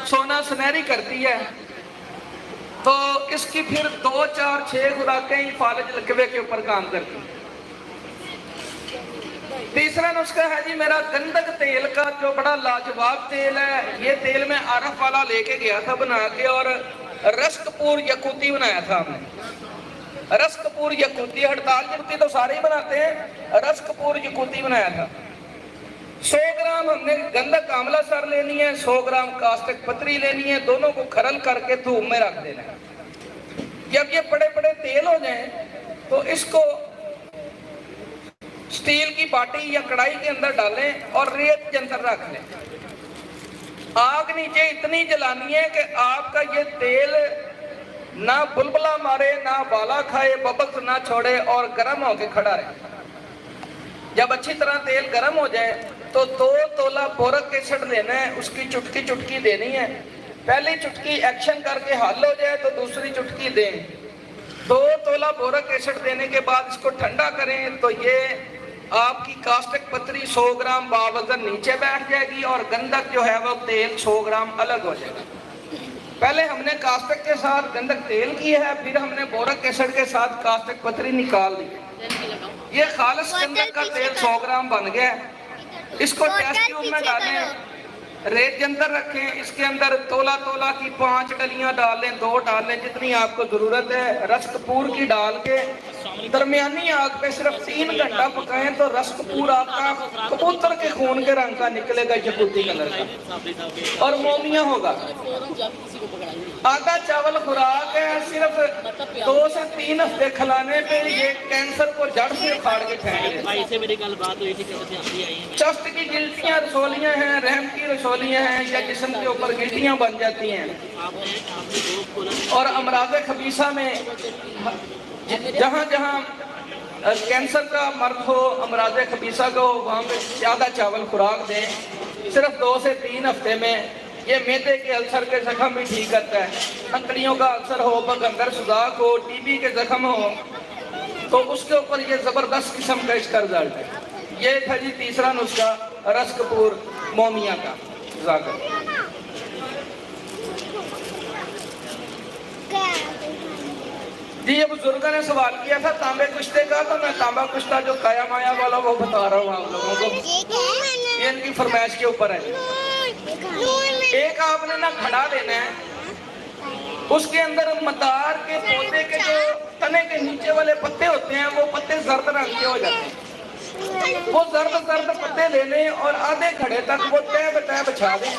सोना सुनहरी करती है, तो इसकी फिर 2, 4, 6 खुराकें ही फालज लकवे के ऊपर काम करती हैं। तीसरा नुस्खा है जी मेरा गंधक तेल का, जो बड़ा लाजवाब तेल है। ये तेल मैं आरफ वाला लेके गया था बना के, और रस्कपुर यकूती बनाया था हमने। रस्कपुर यकूती, हड़ताल यकूती तो सारे ही बनाते हैं, रस्कपुर यकूती बनाया था। 100 ग्राम हमने गंधक आंवला सर लेनी है, 100 ग्राम कास्टिक पत्री लेनी है, दोनों को खरल करके धूप में रख देना है। जब ये बड़े बड़े तेल हो जाएं तो इसको स्टील की बाटी या कढ़ाई के अंदर डालें और रेत के अंदर रख लें। आग नीचे इतनी जलानी है कि आपका ये तेल ना बुलबुला मारे, ना बाला खाए, बबल्स ना छोड़े और गर्म होके खड़ा रहे। जब अच्छी तरह तेल गर्म हो जाए तो 2 तोला बोरक एसिड लेना है, उसकी चुटकी चुटकी देनी है। पहली चुटकी एक्शन करके हल हो जाए तो दूसरी चुटकी दें। 2 तोला बोरक एसिड देने के बाद इसको ठंडा करें तो ये आपकी कास्टिक पत्री 100 ग्राम बावजन नीचे बैठ जाएगी और गंधक जो है वो तेल 100 ग्राम अलग हो जाएगा। पहले हमने कास्टिक के साथ गंधक तेल की है, फिर हमने बोरक एसिड के साथ कास्टिक पत्री निकाल दी। ये खालिस गंधक का तेल 100 ग्राम बन गया। इसको टेस्ट ट्यूब में डालें, रेत के अंदर रखें। इसके अंदर तोला तोला की 5 डलियां डाल लें, 2 डाल लें, जितनी आपको जरूरत है। रस्कपूर की डाल के दरमियानी आग पे सिर्फ 3 घंटा पकाएं तो रस्कपूर आपका कबूतर के खून के रंग का निकलेगा, यकूती कलर का, और मोमिया होगा। आधा चावल खुराक है, सिर्फ 2 से 3 हफ्ते खिलाने पे ये कैंसर को जड़ से फाड़ के फेंक देगा। चस्ट की गिल्टियां रसोलियां हैं, रहम की रसोलियां हैं, या जिस्म के ऊपर गिल्टियां बन जाती हैं। और अमराज़ खबीसा में जहाँ जहाँ कैंसर का मर्द हो, अमराज़ खबीसा को, वहाँ पे ज़्यादा चावल खुराक दें। सिर्फ 2 से 3 हफ्ते में ये मैदे के अल्सर के जख्म भी ठीक करता है। अंकड़ियों का अल्सर हो, बगंदर सुजाक हो, टीबी के जख्म हो, तो उसके ऊपर ये जबरदस्त किस्म का इसका रिजल्ट है। ये था जी तीसरा नुस्खा रस्कपुर मोमिया का। जी ये बुजुर्गों ने सवाल किया था तांबे कुश्ते का, तो मैं तांबा कुश्ता जो काया माया वाला वो बता रहा हूँ आप लोगों को। ये इनकी फरमाइश के ऊपर है। एक आपने ना घड़ा लेना है, उसके अंदर मदार के पौधे के जो तने के नीचे वाले पत्ते होते हैं वो पत्ते जर्द रंग के हो जाते हैं। वो जर्द जर्द पत्ते ले लें और आधे घड़े तक वो तय बतय बिछा दें।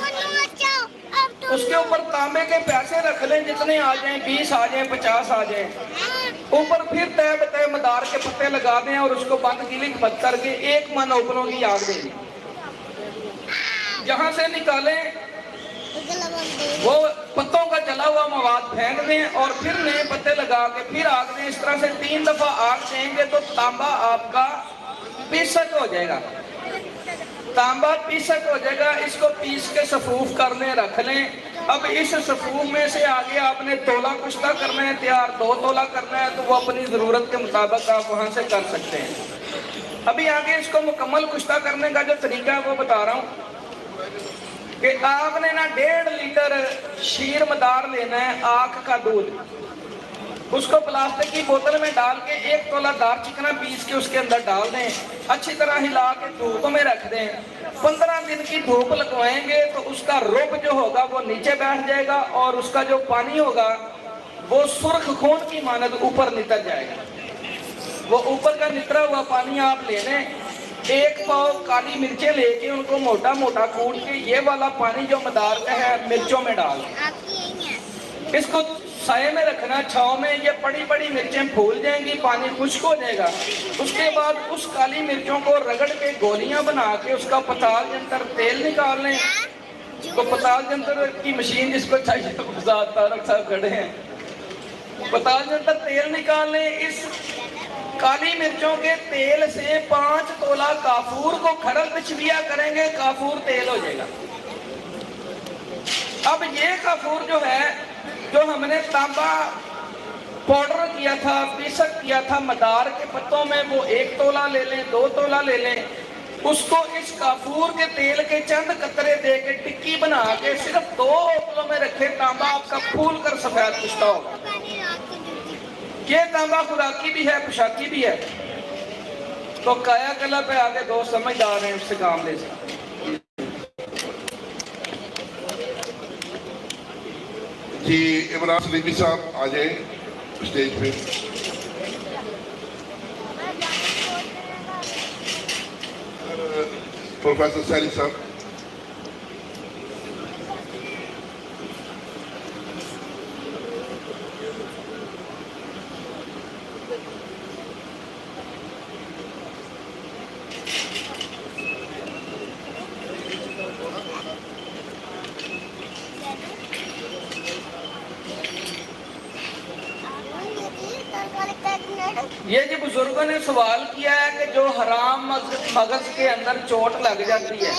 उसके ऊपर तांबे के पैसे रख लें, जितने आ जाएं, 20 आ जाएं, 50 आ जाएं। ऊपर फिर तय बतय मदार के पत्ते लगा दें और उसको बंद गिली बंद करके 1 मन ओपनों की आग दे दें। जहां से निकालें वो पत्तों का जला हुआ मवाद फेंक दें और फिर नए पत्ते लगा के फिर आग दें। इस तरह से 3 दफा आग देंगे तो तांबा आपका पीसक हो जाएगा। तांबा पीसक हो जाएगा। इसको पीस के सफूफ करने रख लें। अब इस सफूफ में से आगे आपने तोला कुश्ता करना है तैयार, 2 तोला करना है, तो वो अपनी जरूरत के मुताबिक आप वहां से कर सकते हैं। अभी आगे इसको मुकम्मल कुश्ता करने का जो तरीका है वो बता रहा हूँ कि आपने ना 1.5 लीटर शीर मदार लेना है, आँख का दूध। उसको प्लास्टिक की बोतल में डाल के 1 तोला दार चिकना पीस के उसके अंदर डाल दें। अच्छी तरह हिला के धूप में रख दें। 15 दिन की धूप लगवाएंगे तो उसका रुब जो होगा वो नीचे बैठ जाएगा और उसका जो पानी होगा वो सुर्ख खून की मानद ऊपर निकल जाएगा। वो ऊपर का निकला हुआ पानी आप ले लें। 1 पाव काली मिर्चें लेके उनको मोटा मोटा कूट के ये वाला पानी जो मदार का है मिर्चों में डाल दें। इसको साये में रखना, छांव में। ये बड़ी बड़ी मिर्चें फूल जाएंगी, पानी खुश्क हो जाएगा। उसके बाद उस काली मिर्चों को रगड़ के गोलियां बना के उसका पताल जंतर तेल निकाल लें। तो पताल जंतर की मशीन जिसको चाहिए तारक साहब खड़े हैं, पताल जंतर तेल निकाल लें। इस काली मिर्चों के तेल से 5 तोला काफूर को खरल बिचबिया करेंगे, काफूर तेल हो जाएगा। अब ये काफूर जो है, जो हमने तांबा पाउडर किया था, पीसक किया था मदार के पत्तों में, वो 1 तोला ले लें, 2 तोला ले लें। उसको इस काफूर के तेल के चंद कतरे दे के टिक्की बना के सिर्फ 2 ओपलों में रखे, तांबा आपका फूल कर सफेद पुश्ता होगा। ये तांबा खुराकी भी है, पोशाकी भी है। तो काया कला पे आगे दो समझदार हैं, उससे काम ले सकते। जी इमरान सलीमी साहब आ जाए स्टेज पे। प्रोफेसर सैनी साहब। ये जो बुजुर्गों ने सवाल किया है कि जो हराम मगज के अंदर चोट लग जाती है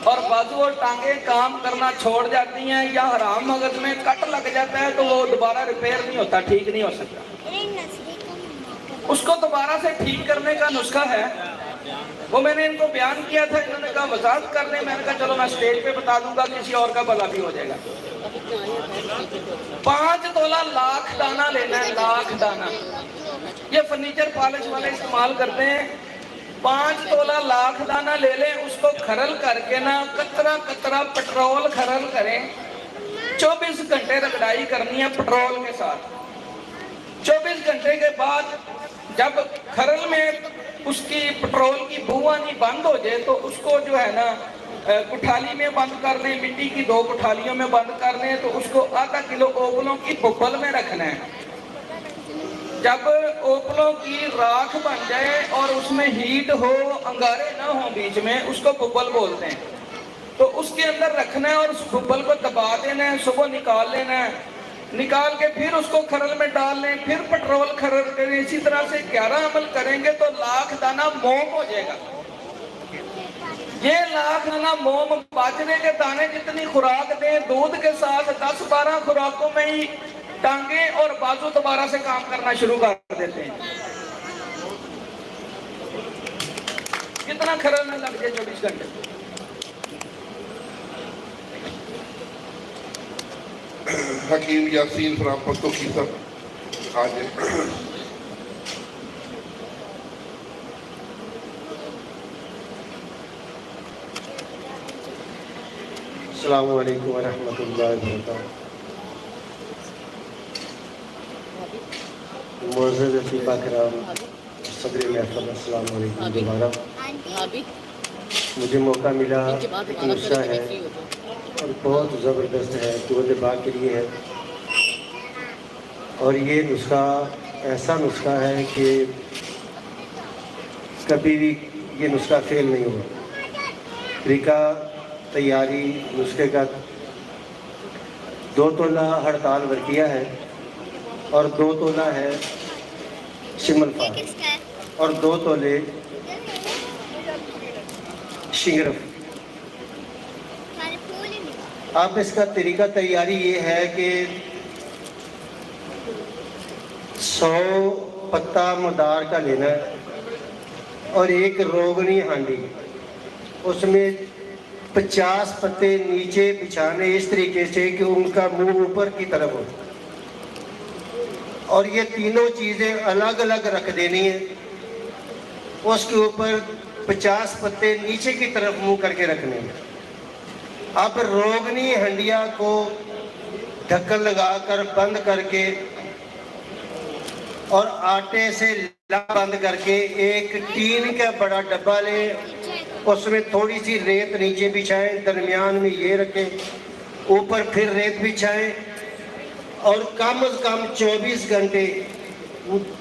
और बाजू और टांगे काम करना छोड़ जाती हैं, या हराम मगज में कट लग जाता है, तो वो दोबारा रिपेयर नहीं होता, ठीक नहीं हो सकता। उसको दोबारा से ठीक करने का नुस्खा है, वो मैंने इनको बयान किया था। इन्होंने कहा वजाहत करने, मैंने कहा चलो मैं स्टेज पे बता दूंगा, किसी और का भला भी हो जाएगा। 5 तोला लाख दाना लेना है, लाख दाना। ये फर्नीचर पॉलिश वाले इस्तेमाल करते हैं। 5 तोला लाख दाना ले लें, उसको खरल करके ना कतरा कतरा पेट्रोल खरल करें। 24 घंटे रगड़ाई करनी है पेट्रोल के साथ। 24 घंटे के बाद जब खरल में उसकी पेट्रोल की बू आनी बंद हो जाए, तो उसको जो है ना कुठाली में बंद कर लें, मिट्टी की 2 कुठालियों में बंद कर लें। तो उसको आधा किलो ओपलों की बुब्बल में रखना है। जब ओपलों की राख बन जाए और उसमें हीट हो, अंगारे ना हो बीच में, उसको बुब्बल बोलते हैं। तो उसके अंदर रखना है और उस बुब्बल को दबा देना है, सुबह निकाल लेना है। निकाल के फिर उसको खरल में डाल लें, फिर पेट्रोल खरल करें। इसी तरह से 11 अमल करेंगे तो लाख दाना मोम हो जाएगा। ये लाख दाना मोम बाजरे के दाने जितनी खुराक दें, दूध के साथ 10-12 खुराकों में ही टांगे और बाजू दोबारा से काम करना शुरू कर देते हैं। कितना खरल में लग जाए 24 घंटे। हकीम यासीन फ्राम पस्तोखी साहब आ जाए। अस्सलामु अलैकुम व रहमतुल्लाहि व बरकातहू। मुअज़्ज़ज़ अफ़ीफ़ा किराम, सदर महफ़िल, अस्सलामु अलैकुम दोबारा। मुझे मौका मिला, एक नुस्खा है और बहुत ज़बरदस्त है, दुरूद पाक के लिए है। और ये नुस्खा ऐसा नुस्खा है कि कभी भी ये नुस्खा फेल नहीं हुआ। तरीका तैयारी नुस्खे का, 2 तोला हड़ताल वर्किया है और 2 तोला है शिमल फार और 2 तोले शिंगरफ। अब इसका तरीका तैयारी ये है कि 100 पत्ता मदार का लेना है और एक रोगनी हांडी, उसमें 50 पत्ते नीचे बिछाने इस तरीके से कि उनका मुंह ऊपर की तरफ हो, और ये तीनों चीज़ें अलग अलग रख देनी है। उसके ऊपर 50 पत्ते नीचे की तरफ मुंह करके रखने हैं। अब रोगनी हंडिया को ढक्कन लगाकर बंद करके और आटे से बंद करके एक टीन का बड़ा डब्बा लें, उसमें थोड़ी सी रेत नीचे बिछाएं, दरमियान में ये रखें, ऊपर फिर रेत बिछाएं और कम से कम 24 घंटे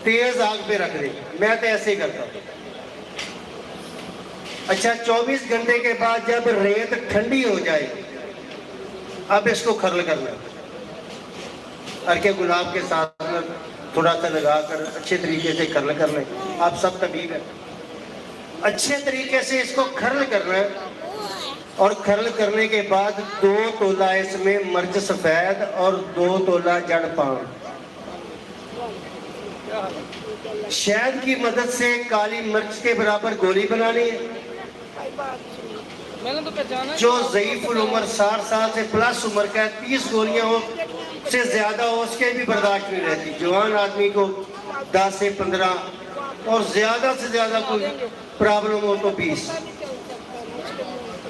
तेज आग पे रख दें। मैं तो ऐसे ही करता हूँ। अच्छा, 24 घंटे के बाद जब रेत ठंडी हो जाए, अब इसको खरल करना है। अर्के गुलाब के साथ थोड़ा सा लगाकर अच्छे तरीके से खरल करना है। आप सब तबीब है, अच्छे तरीके से इसको खरल करना है। और खरल करने के बाद 2 तोला इसमें मर्च सफ़ेद और 2 तोला जड़ पान, शहद की मदद से काली मिर्च के बराबर गोली बनानी है। मैंने तो पहचाना जो ज़ईफ़ुल उम्र 60 साल से प्लस उम्र का है, 30 गोलियां हो से ज्यादा हो उसके भी बर्दाश्त नहीं रहती। जवान आदमी को 10 से 15 और ज्यादा से ज्यादा कोई प्रॉब्लम हो तो 20।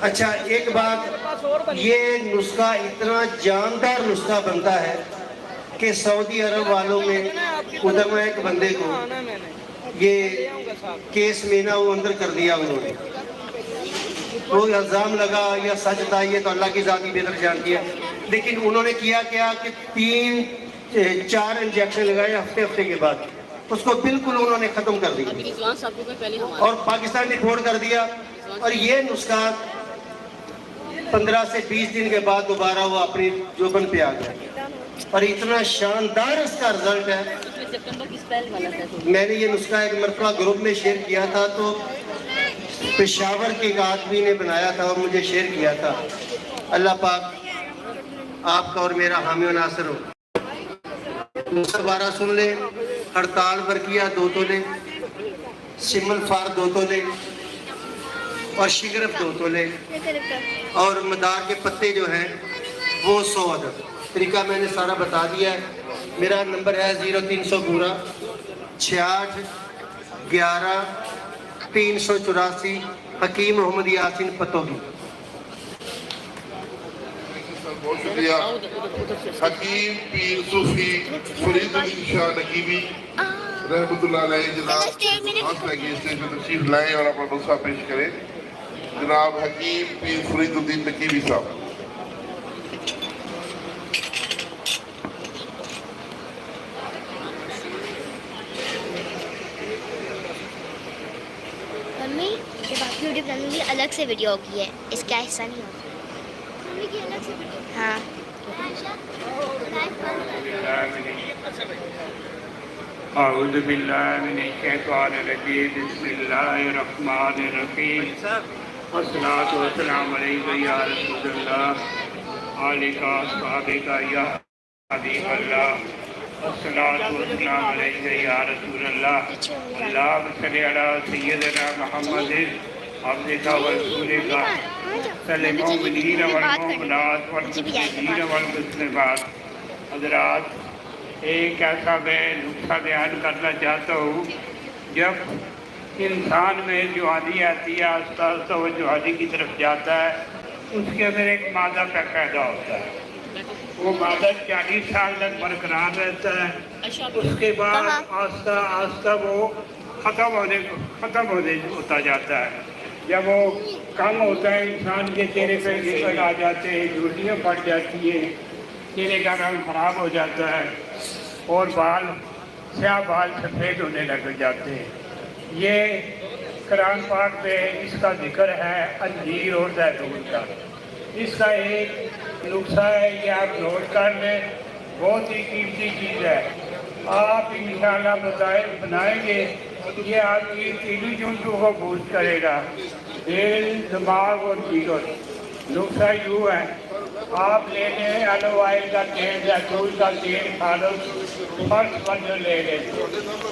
अच्छा, एक बात, ये नुस्खा इतना जानदार नुस्खा बनता है कि सऊदी अरब वालों में उधर में एक बंदे को ये केस में ना वो अंदर कर दिया उन्होंने। वो इल्ज़ाम लगा या सच था, ये तो अल्लाह की ज़ात ही बेहतर जानती है, लेकिन उन्होंने किया क्या कि 3-4 इंजेक्शन लगाए हफ्ते के बाद, उसको बिल्कुल उन्होंने ख़त्म कर दिया और पाकिस्तान ने रिपोर्ट कर दिया। और ये नुस्खा 15 से 20 दिन के बाद दोबारा वो अपनी जोबन पे आ गया और इतना शानदार इसका रिजल्ट है। मैंने ये नुस्खा एक मरतबा ग्रुप में शेयर किया था, तो पेशावर के एक आदमी ने बनाया था और मुझे शेयर किया था। अल्लाह पाक आपका और मेरा हामी और नासिर हो। दोबारा सुन ले, हड़ताल बरकिया 2 तोले, सिमल फार 2 तोले और शिगरफ 2 तोले और मदार के पत्ते जो हैं वो 100 अदद। तरीका मैंने सारा बता दिया है। मेरा नंबर है 0300 66 11 384। हकीम मोहम्मद यासीन पतोगी। बहुत शुक्रिया हकीम पीर सूफी फरीदुद्दीन शाह नकीबी रहमतुल्लाह अलैह जनाब हाथ लगी स्टेज पर तशरीफ लाएं और अपना नुस्खा पेश करें। जनाब हकीम पीर फरीदुद्दीन नकीबी साहब। मम्मी ये बाकी यूट्यूब चैनल की अलग से वीडियो की है, इसका हिस्सा नहीं होगा। मम्मी की अलग से वीडियो? हाँ। अऊज़ु बिल्लाहि मिनश शैतानिर रजीम, बिस्मिल्लाहिर रहमानिर रहीम, वस्सलातु वस्सलामु अलैका या रसूलल्लाह अलैका अस्हाबिका या हबीबल्लाह, वस्सलातु वस्सलामु अलैका या रसूलल्लाह। अल्लाहुम्मा सल्लि अला सय्यिदिना मुहम्मदिन अब्दिका व रसूलिका सल्लिल मुमिनीन वल मुमिनात वल मुस्लिमीन वल मुस्लिमात। हज़रात, एक ऐसा मैं नुस्खा बयान करना चाहता हूँ। जब इंसान में जवानी आती है, आस्ता आस्ता वो जवानी की तरफ जाता है, उसके अंदर एक मादा पैदा होता है। वो मादा 40 साल तक बरकरार रहता है। उसके बाद आस्ता आस्ता वो ख़त्म होता जाता है। जब वो कम होता है, इंसान के चेहरे पे निकल आ जाते हैं, झुर्रियाँ पड़ जाती हैं, चेहरे का रंग खराब हो जाता है और स्याह बाल सफ़ेद होने लग जाते हैं। ये कुरान पाक में इसका जिक्र है अंजीर और जैतून का। इसका एक नुस्खा है, ये आप नोट कर लें, बहुत ही कीमती चीज़ है। आप इंशाअल्लाह बनाएंगे, ये आपकी तीनों जुज़ों को बूस्ट करेगा, दिल, दिमाग और जिगर। नुस्खा यूँ है, आप ले लें ऑलिव ऑयल का तेल, जैतून का तेल, खा लो, फर्स्ट पर जो ले लें।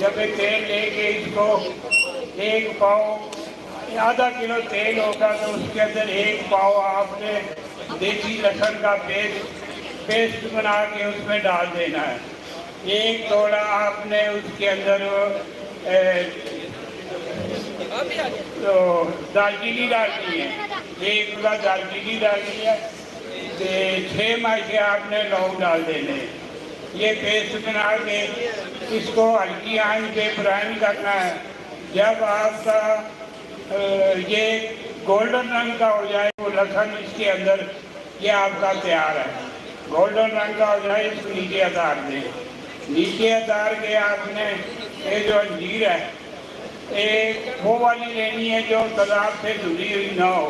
जब ये तेल लेके इसको 1 पाव, आधा किलो तेल होगा तो उसके अंदर 1 पाव आपने देसी लहसुन का पेस्ट बना के उसमें डाल देना है। 1 तोड़ा आपने उसके अंदर तो दालचीनी डालनी है, 1 किलो दालचीनी डालनी है, 6 माइसे आपने लौंग डाल देने। ये पेस्ट बना के इसको हल्की आंच पे फ्राई करना है। जब आपका ये गोल्डन रंग का हो जाए, वो लहसुन इसके अंदर, ये आपका तैयार है। गोल्डन रंग का हो जाए, इसको नीचे उतार दें। नीचे उतार के आपने ये जो अंजीर है, एक वो वाली लेनी है जो तलाब से धुली हुई ना हो।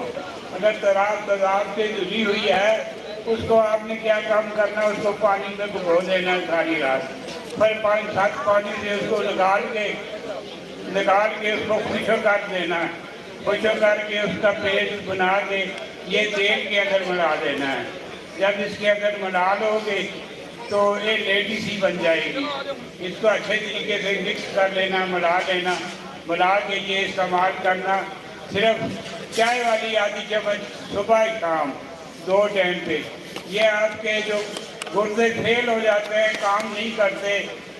अगर तलाब से धुली हुई है, उसको आपने क्या काम करना, उसको पानी में भिगो देना है सारी रात। फिर 5-7 पानी से उसको निकाल के उसको खुशक कर देना है। खुशक करके उसका पेस्ट बना के ये तेल के अंदर मिला देना है। जब इसके अंदर मिला लोगे तो ये लेडी सी बन जाएगी। इसको अच्छे तरीके से मिक्स कर लेना, मिला के ये इस्तेमाल करना। सिर्फ चाय वाली आधी चम्मच सुबह शाम 2 टाइम पे। ये आपके जो गुर्दे फेल हो जाते हैं, काम नहीं करते,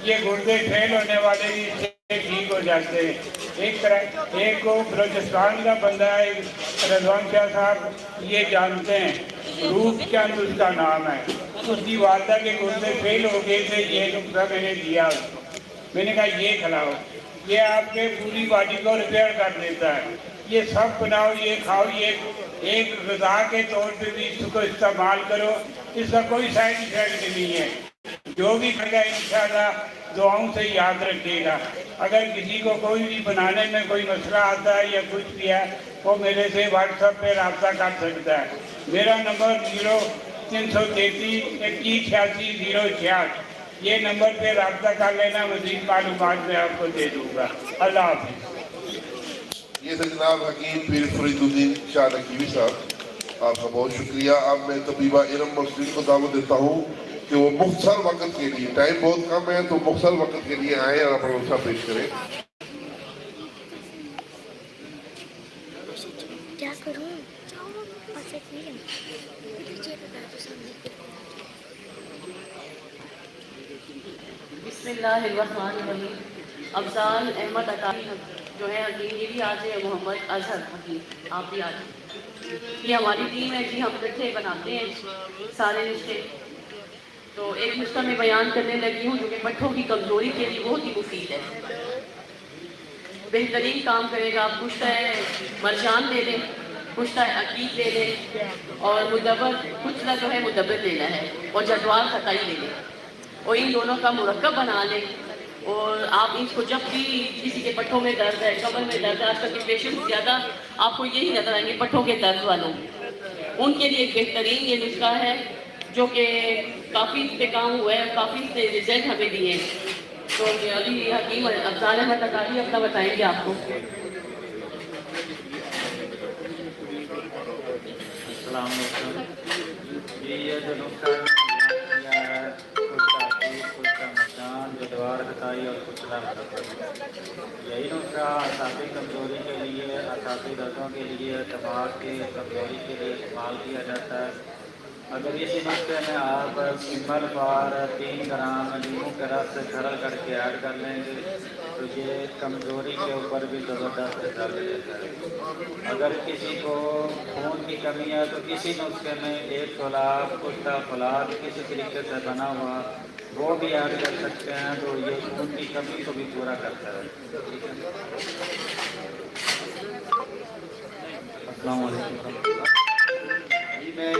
ये गुर्दे फेल होने वाले भी इससे ठीक हो जाते हैं। एक को बलोचिस्तान का बंदा है, रजवान शाह साहब, ये जानते हैं, रूप चंद उसका नाम है। उसकी वालदा के गुर्दे फेल हो गए थे, ये नुस्खा मैंने दिया। मैंने कहा ये खिलाओ, ये आपके पूरी बॉडी को रिपेयर कर देता है। ये सब बनाओ, ये खाओ, ये एक ग़िज़ा के तौर पे भी इसको इस्तेमाल करो। इसका कोई साइड इफेक्ट नहीं है। जो भी खाएगा इंशाल्लाह दुआओं से याद रखिएगा। अगर किसी को कोई भी बनाने में कोई मसला आता है या कुछ भी है, वो मेरे से व्हाट्सएप पे रब्ता कर सकता है। मेरा नंबर 0333 2186 066, ये नंबर पे रब्ता कर लेना। मज़ीद मालूमात मैं आपको दे दूँगा। अल्लाह हाफ़िज़। ये थे जनाब हकीम पीर फरीदुद्दीन शाह नकीवी साहब, आपका बहुत शुक्रिया। अब मैं तबीबा इरम मस्जिद को दावत देता हूँ कि वो मुख्तसर वक्त के लिए, टाइम बहुत कम है तो मुख्तसर वक्त के लिए आए और अपना नुस्खा पेश करें। क्या करूं? बिस्मिल्लाहिर्रहमानिर्रहीम। अफजाल अहमद अतारी जो है हकीम, ये भी आज है। मोहम्मद अजहर हकीम, आप भी आज। ये हमारी टीम है जी, हम इकट्ठे बनाते हैं सारे नुस्खे। तो एक नुस्खा मैं बयान करने लगी हूँ जो कि पट्ठों की कमजोरी के लिए बहुत ही मुफीद है, बेहतरीन काम करेगा। आप कुश्ता है मरजान ले लें, कुश्ता है अकीद ले लें, और मुदब्बर कुचला जो है मुदब्बर लेना है, और जटवाल खताई ले लें, और इन दोनों का मुरक्कब बना लें। और आप इसको जब भी किसी के पट्ठों में दर्द है, कमर में दर्द है, आजकल के पेशेंट ज़्यादा आपको यही नजर आएंगे पट्ठों के दर्द वालों, उनके लिए एक बेहतरीन ये नुस्खा है जो कि काफ़ी पे काम हुआ है, काफ़ी रिजल्ट हमें दिए। तो अभी हकीम अफजाल अहमद अतारी अपना बताएंगे आपको। ये जो नुस्खा जदवार खताई और कुचला यही नुस्खा असाबी कमजोरी के लिए, असाबी दर्दों के लिए, दिमाग की कमजोरी के लिए इस्तेमाल किया जाता है। अगर इसी नुस्खे में आप सिमल बार 3 ग्राम नींबू के रस से छरल करके ऐड कर लेंगे तो ये कमजोरी के ऊपर भी ज़बरदस्त रिजल्ट देता है। अगर किसी को खून की कमी है तो इसी नुस्खे में एक गुलाब कुश्ता फुलाद किसी तरीके से बना हुआ वो भी ऐड कर सकते हैं, तो ये खून की कमी को भी पूरा करता है। अस्सलाम वालेकुम। मैं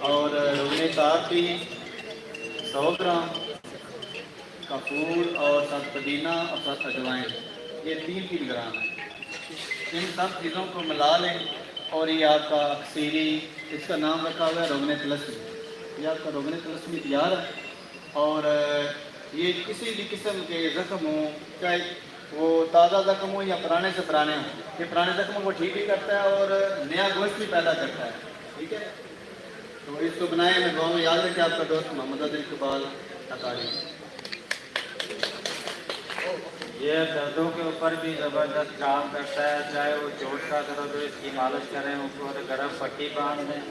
और रुगने साथ भी 100 ग्राम कपूर और साथ पुदीना और साथ अजवाइन, ये 3-3 ग्राम है। इन सब चीज़ों को मिला लें और ये आपका अक्सीरी, इसका नाम रखा हुआ है रोगने तलस्मी। ये आपका रोगने तलस्मी तैयार है। और ये किसी भी किस्म के ज़ख्म हो, चाहे वो ताज़ा ज़ख्म हो या पुराने से पुराने हो, ये पुराने ज़ख्मों को ठीक भी करता है और नया गोश्त भी पैदा करता है। ठीक है, तो इसको बनाए मैं दुआ में याद रखें। आपका दोस्त मोहम्मद अजहर इकबाल अतारी। ये दर्दों के ऊपर भी ज़बरदस्त काम करता है, चाहे वो चोट का दर्द हो इसकी मालिश करें, ऊपर गर्म पट्टी बांध दें।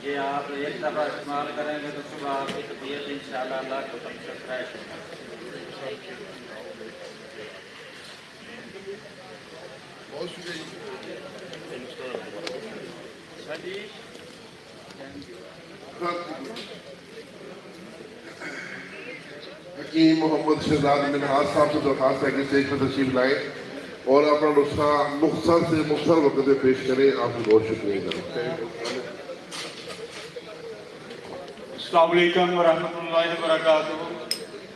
ये आप एक दफ़ा इस्तेमाल करेंगे तो सुबह आपकी तबीयत इंशाअल्लाह अल्लाह को तमशक है। बहुत शुक्रिया। हकीम मोहम्मद शहजाद मिनहाज साहब से दरखास्त है कि स्टेज पर तशरीफ लाए और अपना नुस्खा मुख्तसर से मुख्तसर वक्त में पेश करें। आपको बहुत शुक्रिया। अस्सलाम वालेकुम व रहमतुल्लाहि व बरकातुहू।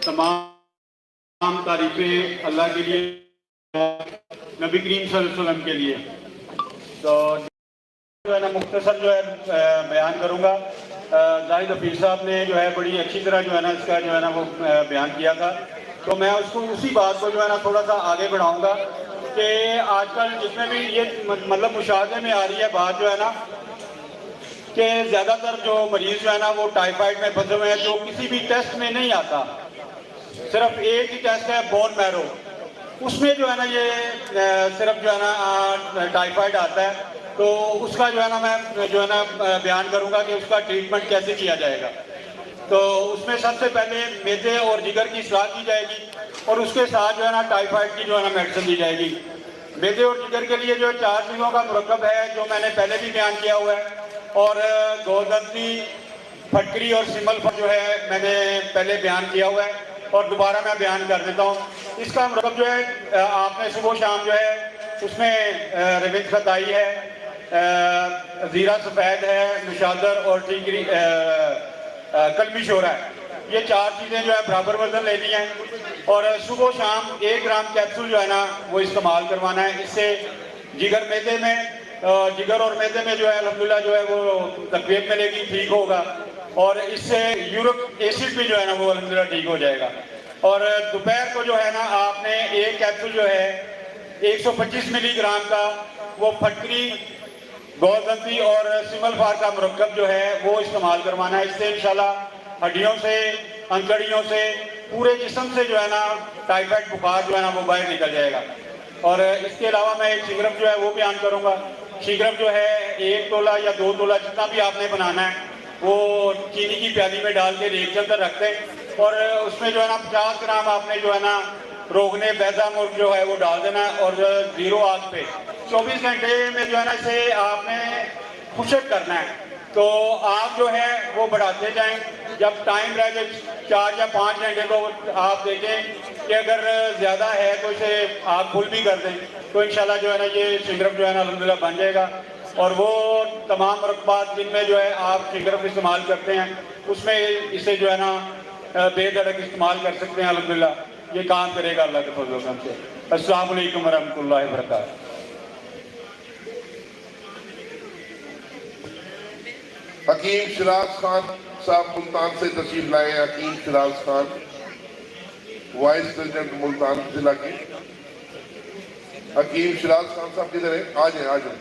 तमाम तारीफ़ें अल्लाह के लिए, नबी करीम सल्लल्लाहु अलैहि वसल्लम के लिए। तो जो है ना मुख्तसर जो है बयान करूँगा। जाहिद हफीज़ साहब ने जो है बड़ी अच्छी तरह जो है ना इसका जो है ना वो बयान किया था, तो मैं उसको उसी बात को जो है ना थोड़ा सा आगे बढ़ाऊँगा कि आजकल जिसमें भी ये मतलब मुशाहदे में आ रही है बात जो है ना कि ज़्यादातर जो मरीज़ जो है ना वो टाइफाइड में फंसे हुए हैं, जो किसी भी टेस्ट में नहीं आता, सिर्फ एक ही टेस्ट है बोन मैरो, उसमें जो है ना ये सिर्फ जो है ना टाइफाइड आता है। तो उसका जो है ना मैं जो है ना बयान करूंगा कि उसका ट्रीटमेंट कैसे किया जाएगा। तो उसमें सबसे पहले मैदे और जिगर की सलाह की जाएगी और उसके साथ जो है ना टाइफाइड की जो है ना मेडिसिन दी जाएगी। मैदे और जिगर के लिए जो 4 चीज़ों का मुरक्कब है जो मैंने पहले भी बयान किया हुआ है, और गोदंती, फटकरी और सिमल जो है मैंने पहले बयान किया हुआ है और दोबारा मैं बयान कर देता हूँ। इसका मतलब जो है आपने सुबह शाम जो है उसमें रविंद खताई है, ज़ीरा सफ़ेद है, निशादर और टिगरी कलमी शोरा है, ये 4 चीज़ें जो है बराबर वजन लेनी है और सुबह शाम 1 ग्राम कैप्सूल जो है ना वो इस्तेमाल करवाना है। इससे जिगर मैदे में जिगर और मैदे में जो है अल्हम्दुलिल्लाह जो है वो तकवीत मिलेगी, ठीक होगा, और इससे यूरिक एसिड भी जो है ना वो अल्हम्दुलिल्लाह ठीक हो जाएगा। और दोपहर को जो है ना आपने 1 कैप्सूल जो है 125 मिलीग्राम का वो फटकरी, गोदंती और सिमल फार का मुरक्कब जो है वो इस्तेमाल करवाना है। इससे इंशाल्लाह हड्डियों से, अंकड़ियों से, पूरे जिस्म से जो है ना टाइफाइड बुखार जो है ना वो बाहर निकल जाएगा। और इसके अलावा मैं एक शिगरफ जो है वो बयान करूँगा। शिगरफ जो है 1 तोला या 2 तोला जितना भी आपने बनाना है वो चीनी की प्याली में डाल के रेत के अंदर रख दें और उसमें जो है ना 50 ग्राम आपने जो है ना रोगने बैजा मुर्ग जो है वो डाल देना है और 0 आग पे 24 घंटे में जो है ना इसे आपने खुशक करना है। तो आप जो है वो बढ़ाते जाएं, जब टाइम रह जाए 4 या 5 घंटे तो आप देखें कि अगर ज़्यादा है तो इसे आप फुल भी कर दें, तो इंशाल्लाह जो है ना ये शिगरफ जो है ना अल्हम्दुलिल्लाह बन जाएगा। और वो तमाम मरकबात जिनमें जो है आप शिगरफ इस्तेमाल करते हैं उसमें इसे जो है ना बेधड़क इस्तेमाल कर सकते हैं। अल्हम्दुलिल्लाह ये काम करेगा अल्लाह के फजल करम से। अस्सलाम वालेकुम रहमतुल्लाहि व बरकातहू। हकीम शिराज खान साहब मुल्तान से तशरीफ लाए। हकीम शिराज खान वाइस प्रेसिडेंट मुल्तान जिला के। हकीम शिराज खान साहब किधर है? आ जाए, आ जाए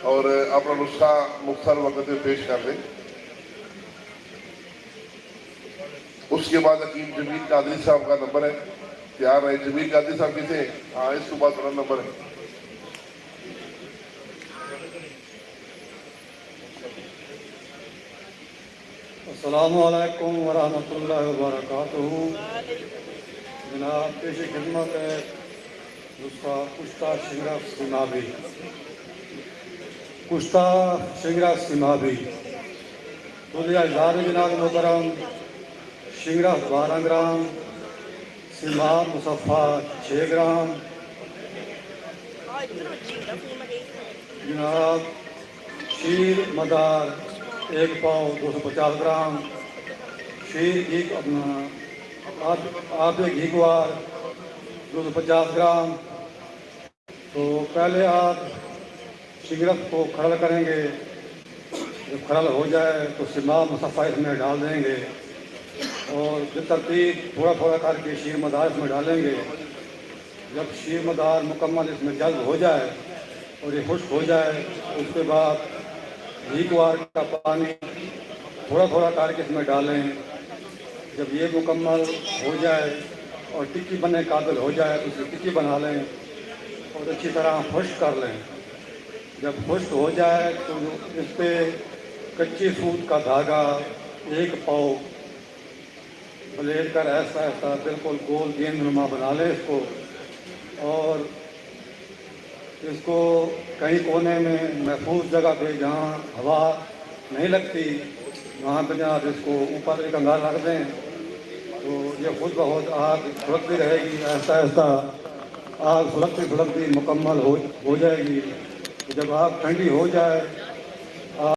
और अपना नुस्खा मुख्तर वक्त में पेश कर दें। उसके बाद हकीम जमील कादरी साहब का नंबर है, तैयार रहे। जमील कादरी साहब किसे? हाँ, इसके बाद बड़ा नंबर है। अस्सलामु अलैकुम व रहमतुल्लाहि व बरकातुहू। जनाब पेश खिदमत है उसका कुश्ता शिगरफ सिमाबी। कुश्ता शिगरफ सिमाबी तो जनाब मुकरम शिगरफ 12 ग्राम, सिमाब मुसफ़ा 6 ग्राम, जनाब शीर मदार 1 पाव 250 ग्राम, शीर घी आधे घीवार 250 ग्राम। तो पहले आप शिगरफ को खरल करेंगे, जब खरल हो जाए तो सिमाब मुसफ़ा इसमें डाल देंगे और बेतरतीब थोड़ा थोड़ा करके शीर मदार इसमें डालेंगे। जब शीर मदार मुकम्मल इसमें जल्द हो जाए और ये खुश्क हो जाए उसके बाद घीवार का पानी थोड़ा थोड़ा करके इसमें डालें। जब ये मुकम्मल हो जाए और टिक्की बनने काबिल हो जाए तो उसे टिक्की बना लें और अच्छी तरह खुश्क कर लें। जब खुश्क हो जाए तो इस पर कच्ची सूत का धागा 1 पाव ब्लेड कर ऐसा ऐसा बिल्कुल गोल गेंदनुमा बना लें इसको, और इसको कहीं कोने में महफूज जगह पे जहाँ हवा नहीं लगती वहाँ पे जहाँ इसको ऊपर एक अंगार रख दें तो ये खुद बहुत आग सुलगती रहेगी। ऐसा ऐसा आग सुलगती मुकम्मल हो जाएगी। जब आग ठंडी हो जाए